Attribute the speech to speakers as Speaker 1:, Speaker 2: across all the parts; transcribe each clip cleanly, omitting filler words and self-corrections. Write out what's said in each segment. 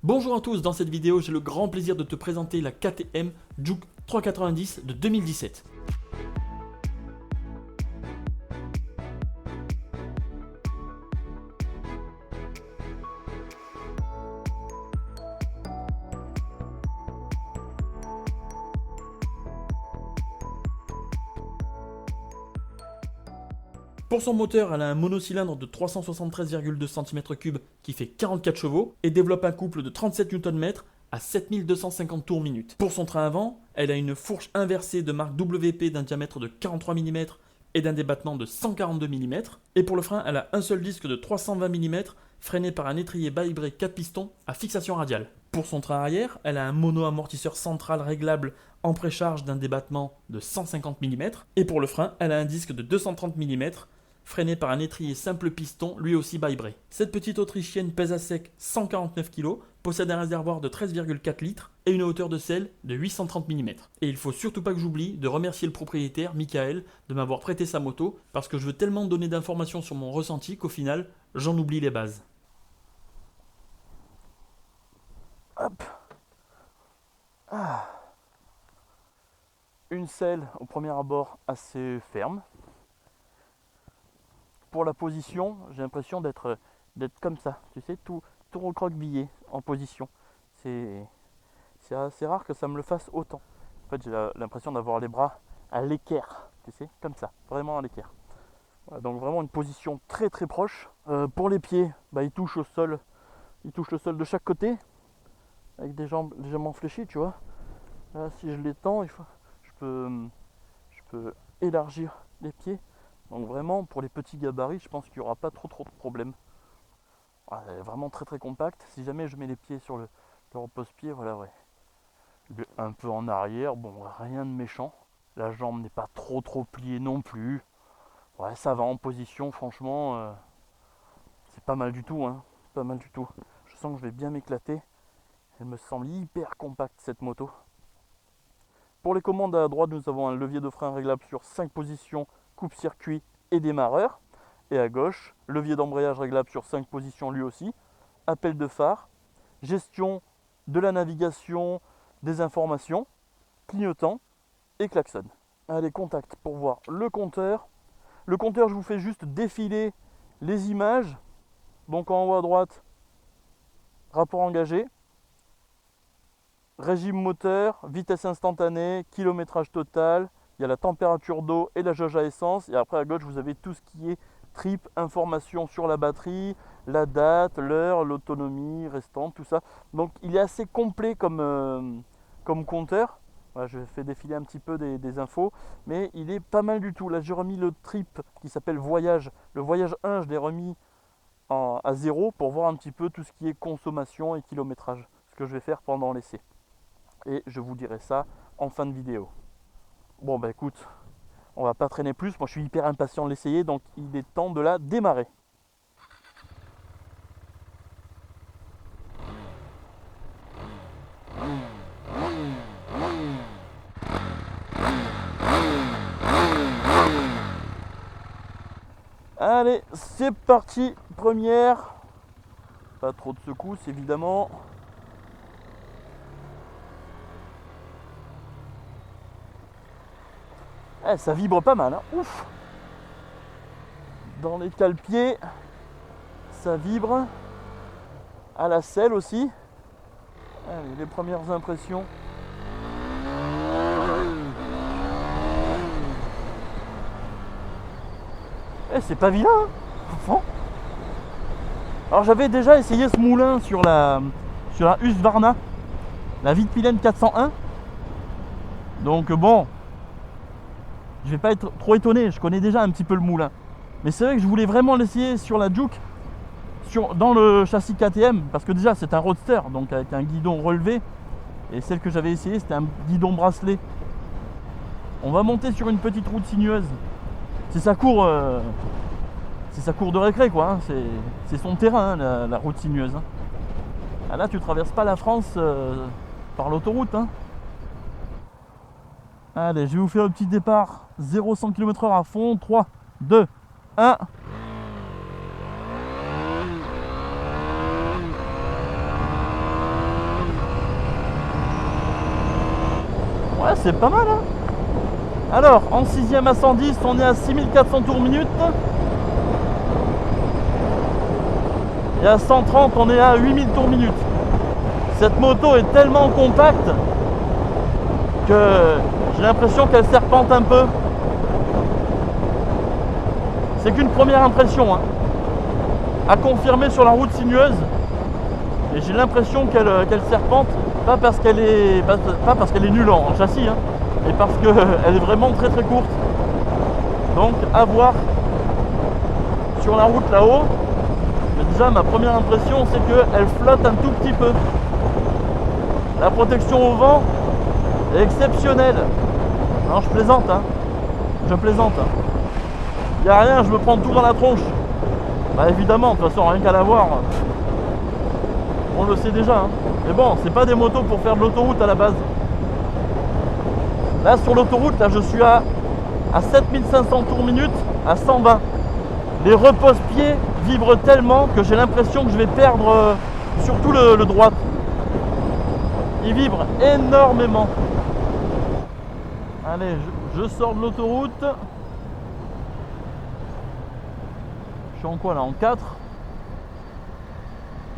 Speaker 1: Bonjour à tous, dans cette vidéo j'ai le grand plaisir de te présenter la KTM Juke 390 de 2017. Pour son moteur, elle a un monocylindre de 373,2 cm3 qui fait 44 chevaux et développe un couple de 37 Nm à 7250 tours minute. Pour son train avant, elle a une fourche inversée de marque WP d'un diamètre de 43 mm et d'un débattement de 142 mm. Et pour le frein, elle a un seul disque de 320 mm freiné par un étrier bas-vibré 4 pistons à fixation radiale. Pour son train arrière, elle a un mono-amortisseur central réglable en précharge d'un débattement de 150 mm. Et pour le frein, elle a un disque de 230 mm freiné par un étrier simple piston, lui aussi bas-vibré. Cette petite Autrichienne pèse à sec 149 kg, possède un réservoir de 13,4 litres et une hauteur de selle de 830 mm. Et il faut surtout pas que j'oublie de remercier le propriétaire, Michael, de m'avoir prêté sa moto, parce que je veux tellement donner d'informations sur mon ressenti qu'au final, j'en oublie les bases. Hop. Une selle au premier abord assez ferme. Pour la position, j'ai l'impression d'être comme ça, tu sais, tout recroquevillé en position. C'est assez rare que ça me le fasse autant. En fait, j'ai l'impression d'avoir les bras à l'équerre, tu sais, comme ça, vraiment à l'équerre. Voilà, donc vraiment une position très très proche. Pour les pieds, ils touchent au sol, le sol de chaque côté, avec des jambes légèrement fléchies, tu vois. Là, si je les tends, je peux élargir les pieds. Donc vraiment, pour les petits gabarits, je pense qu'il n'y aura pas trop de problèmes. Voilà, elle est vraiment très très compacte. Si jamais je mets les pieds sur le repose-pied, voilà, ouais. Un peu en arrière, bon, rien de méchant. La jambe n'est pas trop pliée non plus. Ouais, ça va en position, franchement, c'est pas mal du tout, hein. Pas mal du tout. Je sens que je vais bien m'éclater. Elle me semble hyper compacte, cette moto. Pour les commandes à droite, nous avons un levier de frein réglable sur 5 positions, coupe-circuit et démarreur. Et à gauche, levier d'embrayage réglable sur 5 positions lui aussi, appel de phare, gestion de la navigation, des informations, clignotant et klaxon. Allez, contact pour voir le compteur. Le compteur, je vous fais juste défiler les images. Donc en haut à droite, rapport engagé, régime moteur, vitesse instantanée, kilométrage total. Il y a la température d'eau et la jauge à essence. Et après à gauche, vous avez tout ce qui est trip, information sur la batterie, la date, l'heure, l'autonomie restante, tout ça. Donc il est assez complet comme compteur. Voilà, je fais défiler un petit peu des infos, mais il est pas mal du tout. Là, j'ai remis le trip qui s'appelle Voyage. Le Voyage 1, je l'ai remis à 0 pour voir un petit peu tout ce qui est consommation et kilométrage. Ce que je vais faire pendant l'essai. Et je vous dirai ça en fin de vidéo. Bon écoute, on va pas traîner plus, moi je suis hyper impatient de l'essayer, donc il est temps de la démarrer. Allez, c'est parti, première. Pas trop de secousses évidemment. Ça vibre pas mal, hein. Ouf. Dans les cale-pieds, ça vibre. À la selle aussi. Allez, les premières impressions. C'est pas vilain, hein. Alors j'avais déjà essayé ce moulin sur la Husqvarna, la Vitpilen 401. Donc bon, je vais pas être trop étonné, je connais déjà un petit peu le moulin. Mais c'est vrai que je voulais vraiment l'essayer sur la Juke, dans le châssis KTM, parce que déjà c'est un roadster, donc avec un guidon relevé. Et celle que j'avais essayé, c'était un guidon bracelet. On va monter sur une petite route sinueuse. C'est sa cour de récré, quoi, hein. C'est son terrain, hein, la route sinueuse, hein. Ah, là tu traverses pas la France par l'autoroute, hein. Allez, je vais vous faire un petit départ 0-100 km/h à fond. 3, 2, 1. c'est pas mal, hein. Alors, en 6ème à 110, on est à 6400 tours minute. Et à 130, on est à 8000 tours minute. Cette moto est tellement compacte que j'ai l'impression qu'elle serpente un peu. C'est qu'une première impression, hein, à confirmer sur la route sinueuse. Et j'ai l'impression qu'elle serpente, pas parce qu'elle est nulle en châssis, hein, mais parce qu'elle est vraiment très très courte. Donc à voir sur la route là-haut. Mais déjà ma première impression c'est qu'elle flotte un tout petit peu. La protection au vent est exceptionnelle. Non, je plaisante, hein. Je plaisante. Il n'y a rien, je me prends tout dans la tronche. Bah évidemment, de toute façon, rien qu'à la voir, on le sait déjà, hein. Mais bon, c'est pas des motos pour faire de l'autoroute à la base. Là sur l'autoroute, là je suis à 7500 tours minute à 120. Les repose-pieds vibrent tellement que j'ai l'impression que je vais perdre surtout le droit. Il vibre énormément. Allez, je sors de l'autoroute. Je suis en quoi là? En 4.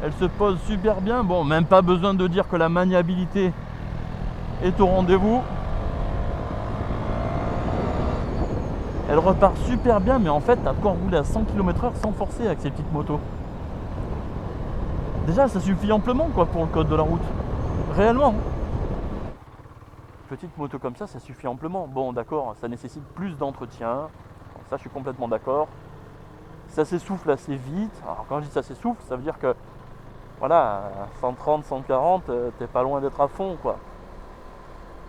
Speaker 1: Elle se pose super bien. Bon, même pas besoin de dire que la maniabilité est au rendez-vous. Elle repart super bien, mais en fait, t'as de quoi rouler à 100 km/h sans forcer avec ces petites motos. Déjà, ça suffit amplement quoi pour le code de la route. Réellement. Petite moto comme ça suffit amplement. Bon, d'accord, ça nécessite plus d'entretien. Ça, je suis complètement d'accord. Ça s'essouffle assez vite. Alors, quand je dis ça s'essouffle, ça veut dire que, voilà, à 130, 140, t'es pas loin d'être à fond, quoi.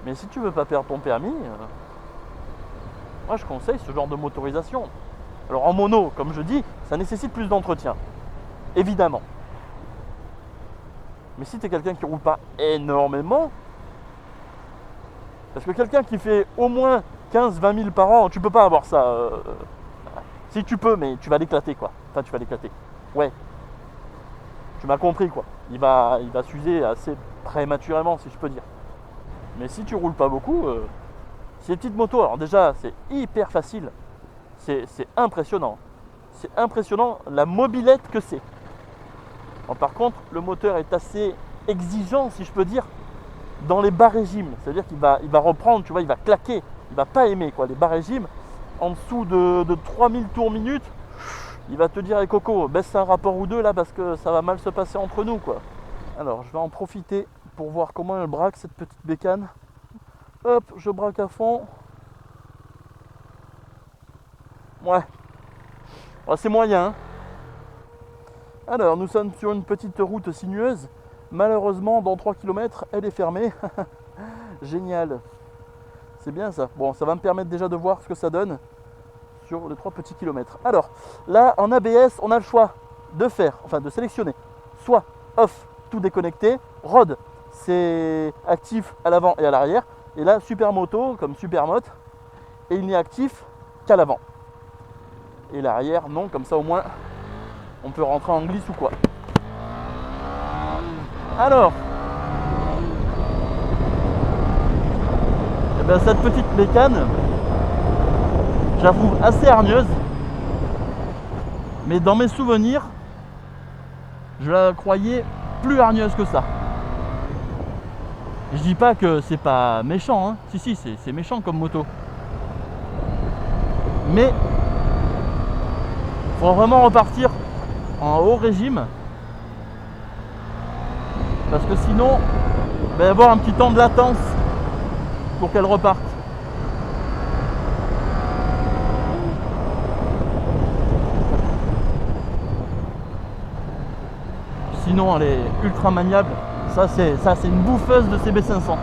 Speaker 1: Mais si tu veux pas perdre ton permis, moi, je conseille ce genre de motorisation. Alors, en mono, comme je dis, ça nécessite plus d'entretien. Évidemment. Mais si tu es quelqu'un qui roule pas énormément, parce que quelqu'un qui fait au moins 15-20 000 par an, tu peux pas avoir ça. Si tu peux, mais tu vas l'éclater quoi. Enfin, tu vas l'éclater. Ouais. Tu m'as compris quoi. Il va s'user assez prématurément, si je peux dire. Mais si tu roules pas beaucoup, ces petites motos, alors déjà, c'est hyper facile. C'est impressionnant. C'est impressionnant la mobilette que c'est. Bon, par contre, le moteur est assez exigeant, si je peux dire, dans les bas régimes. C'est-à-dire qu'il va reprendre, tu vois, il va claquer. Il va pas aimer quoi. Les bas régimes, en dessous de 3000 tours minute, il va te dire, hey, Coco, baisse un rapport ou deux là parce que ça va mal se passer entre nous quoi. Alors, je vais en profiter pour voir comment elle braque cette petite bécane. Hop, je braque à fond. Ouais. Oh, c'est moyen, hein. Alors, nous sommes sur une petite route sinueuse. Malheureusement, dans 3 km, elle est fermée. Génial. C'est bien ça. Bon, ça va me permettre déjà de voir ce que ça donne sur les 3 petits kilomètres. Alors, là, en ABS, on a le choix de sélectionner soit off, tout déconnecté, ROD, c'est actif à l'avant et à l'arrière. Et là, Supermoto, comme Supermote, et il n'est actif qu'à l'avant. Et l'arrière, non, comme ça au moins, on peut rentrer en glisse ou quoi. Alors, eh ben, cette petite bécane, je la trouve assez hargneuse. Mais dans mes souvenirs, je la croyais plus hargneuse que ça. Je dis pas que c'est pas méchant, hein. Si, c'est méchant comme moto. Mais faut vraiment repartir en haut régime. Parce que sinon, il va y avoir un petit temps de latence pour qu'elle reparte. Sinon, elle est ultra maniable. Ça, c'est une bouffeuse de CB500.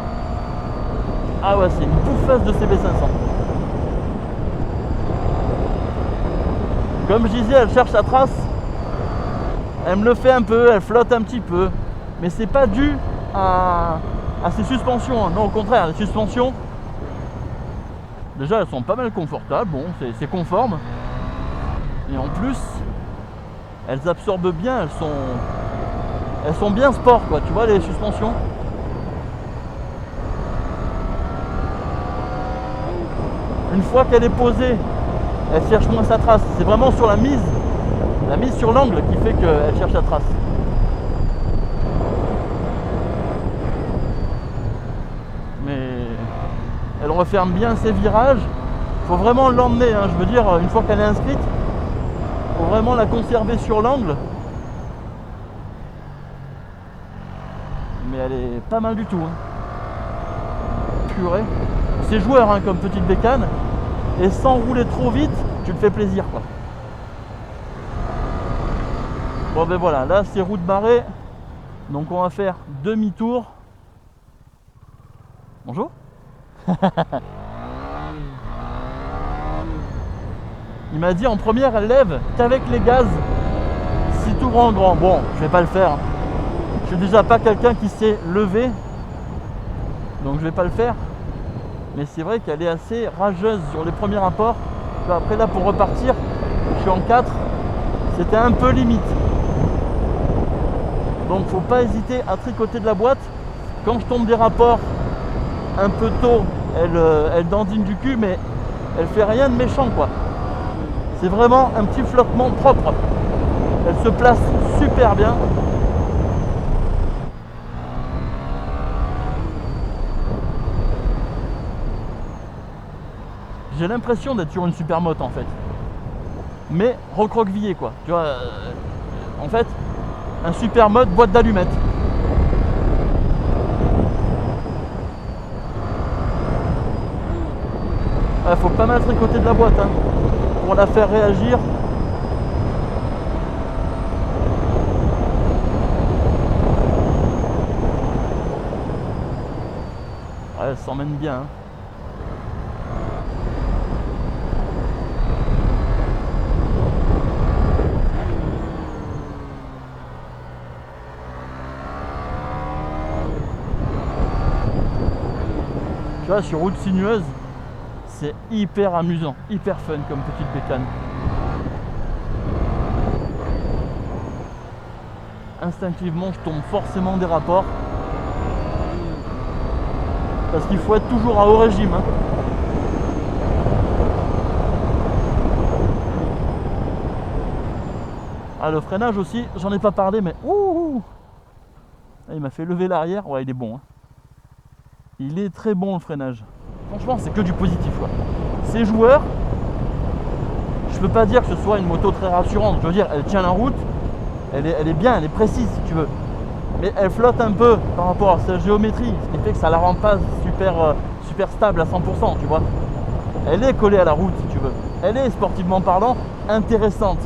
Speaker 1: Ah ouais, c'est une bouffeuse de CB500. Comme je disais, elle cherche sa trace. Elle me le fait un peu, elle flotte un petit peu. Mais c'est pas dû à ses suspensions. Non, au contraire, les suspensions, déjà, elles sont pas mal confortables. Bon, c'est conforme. Et en plus, elles absorbent bien. Elles sont bien sport, quoi. Tu vois, les suspensions. Une fois qu'elle est posée, elle cherche moins sa trace. C'est vraiment sur la mise sur l'angle qui fait qu'elle cherche sa trace. Mais elle referme bien ses virages. Il faut vraiment l'emmener, hein. Je veux dire, une fois qu'elle est inscrite, il faut vraiment la conserver sur l'angle. Mais elle est pas mal du tout, hein. Purée. C'est joueur, hein, comme petite bécane. Et sans rouler trop vite, tu te fais plaisir, quoi. Bon ben voilà, là c'est route barrée. Donc on va faire demi-tour. Bonjour. Il m'a dit en première, elle lève qu'avec les gaz, si tout rend grand. Bon, je vais pas le faire. Je suis déjà pas quelqu'un qui sait lever, donc je vais pas le faire. Mais c'est vrai qu'elle est assez rageuse sur les premiers rapports. Après là, pour repartir, je suis en 4. C'était un peu limite. Donc faut pas hésiter à tricoter de la boîte. Quand je tombe des rapports un peu tôt, elle dandine du cul, mais elle fait rien de méchant, quoi. C'est vraiment un petit flottement propre. Elle se place super bien. J'ai l'impression d'être sur une supermoto en fait. Mais recroquevillé, quoi. Tu vois, en fait, un supermoto boîte d'allumettes. Faut pas mal tricoter de la boîte, hein, pour la faire réagir. Ouais, elle s'emmène bien, hein. Tu vois, sur route sinueuse, c'est hyper amusant, hyper fun comme petite bécane. Instinctivement, je tombe forcément des rapports. Parce qu'il faut être toujours à haut régime, hein. Ah, le freinage aussi, j'en ai pas parlé, mais ouh, il m'a fait lever l'arrière. Ouais, il est bon, hein. Il est très bon le freinage. Franchement, c'est que du positif, quoi. C'est joueur. Je peux pas dire que ce soit une moto très rassurante. Je veux dire, elle tient la route. Elle est bien, elle est précise, si tu veux. Mais elle flotte un peu par rapport à sa géométrie, ce qui fait que ça la rend pas super stable à 100%, tu vois. Elle est collée à la route, si tu veux. Elle est, sportivement parlant, intéressante.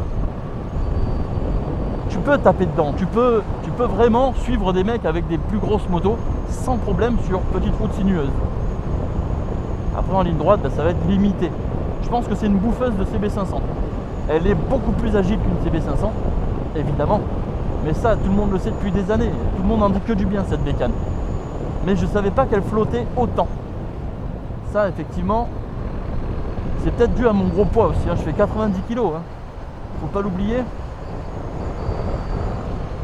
Speaker 1: Tu peux taper dedans, tu peux vraiment suivre des mecs avec des plus grosses motos sans problème sur petite route sinueuse. Après en ligne droite, ça va être limité. Je pense que c'est une bouffeuse de CB500. Elle est beaucoup plus agile qu'une CB500, évidemment. Mais ça, tout le monde le sait depuis des années. Tout le monde en dit que du bien, cette bécane. Mais je ne savais pas qu'elle flottait autant. Ça, effectivement, c'est peut-être dû à mon gros poids aussi, hein. Je fais 90 kg, hein. Faut pas l'oublier.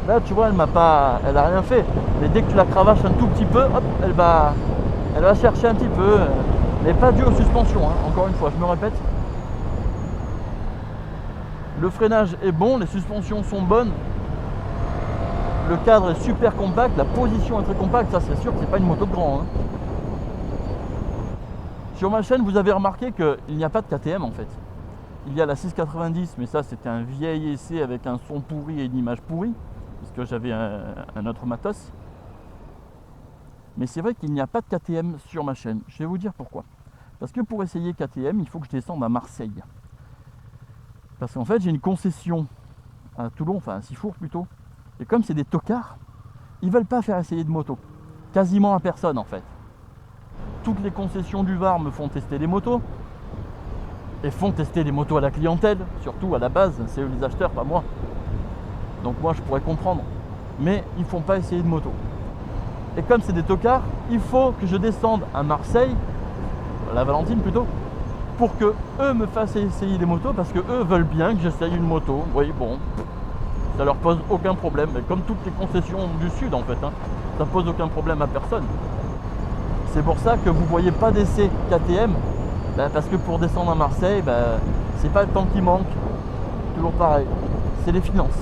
Speaker 1: Là, tu vois, elle a rien fait. Mais dès que tu la cravaches un tout petit peu, hop, elle va chercher un petit peu. Mais pas dû aux suspensions, hein. Encore une fois, je me répète. Le freinage est bon, les suspensions sont bonnes. Le cadre est super compact, la position est très compacte, ça c'est sûr que c'est pas une moto de grand, hein. Sur ma chaîne, vous avez remarqué qu'il n'y a pas de KTM en fait. Il y a la 690, mais ça c'était un vieil essai avec un son pourri et une image pourrie, parce que j'avais un autre matos. Mais c'est vrai qu'il n'y a pas de KTM sur ma chaîne. Je vais vous dire pourquoi. Parce que pour essayer KTM, il faut que je descende à Marseille. Parce qu'en fait, j'ai une concession à Toulon, enfin à Sifour plutôt. Et comme c'est des tocards, ils veulent pas faire essayer de moto. Quasiment à personne en fait. Toutes les concessions du Var me font tester les motos. Et font tester les motos à la clientèle, surtout à la base, c'est eux les acheteurs, pas moi. Donc moi je pourrais comprendre. Mais ils font pas essayer de moto. Et comme c'est des tocards, il faut que je descende à Marseille, à la Valentine plutôt, pour que eux me fassent essayer des motos, parce que eux veulent bien que j'essaye une moto. Oui, bon, ça leur pose aucun problème. Mais comme toutes les concessions du Sud en fait, hein, ça pose aucun problème à personne. C'est pour ça que vous voyez pas d'essai KTM Parce que pour descendre à Marseille, c'est pas le temps qui manque, toujours pareil, c'est les finances.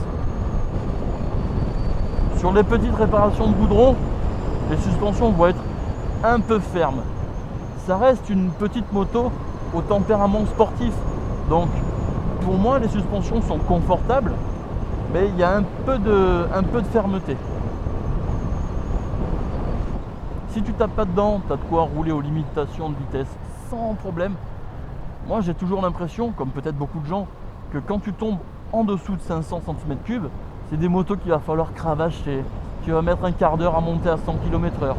Speaker 1: Sur les petites réparations de goudron, les suspensions vont être un peu fermes. Ça reste une petite moto au tempérament sportif, donc pour moi les suspensions sont confortables, mais il y a un peu de fermeté. Si tu tapes pas dedans, tu as de quoi rouler aux limitations de vitesse sans problème. Moi j'ai toujours l'impression, comme peut-être beaucoup de gens, que quand tu tombes en dessous de 500 cm3, c'est des motos qu'il va falloir cravacher. Tu vas mettre un quart d'heure à monter à 100 km/h.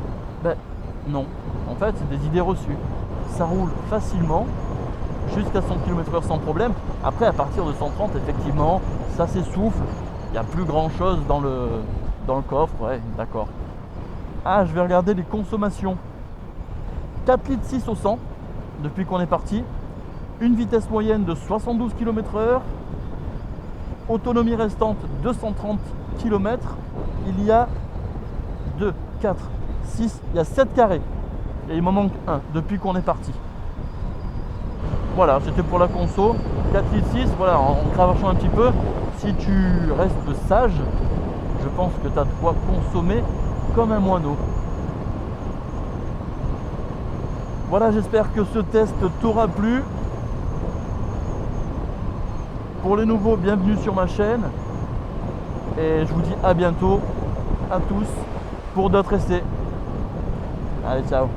Speaker 1: Non, en fait c'est des idées reçues. Ça roule facilement jusqu'à 100 km/h sans problème. Après à partir de 130, effectivement, ça s'essouffle. Il n'y a plus grand chose dans le coffre, ouais, d'accord. Ah, je vais regarder les consommations. 4 litres 6 au 100 depuis qu'on est parti. Une vitesse moyenne de 72 km/h. Autonomie restante 230 km. Il y a 2, 4, 6, il y a 7 carrés. Et il m'en manque un depuis qu'on est parti. Voilà, c'était pour la conso. 4 litres 6, voilà, en cravachant un petit peu. Si tu restes sage, je pense que tu as de quoi consommer comme un moineau. Voilà, j'espère que ce test t'aura plu. Pour les nouveaux, bienvenue sur ma chaîne. Et je vous dis à bientôt à tous pour d'autres essais. Allez, ciao.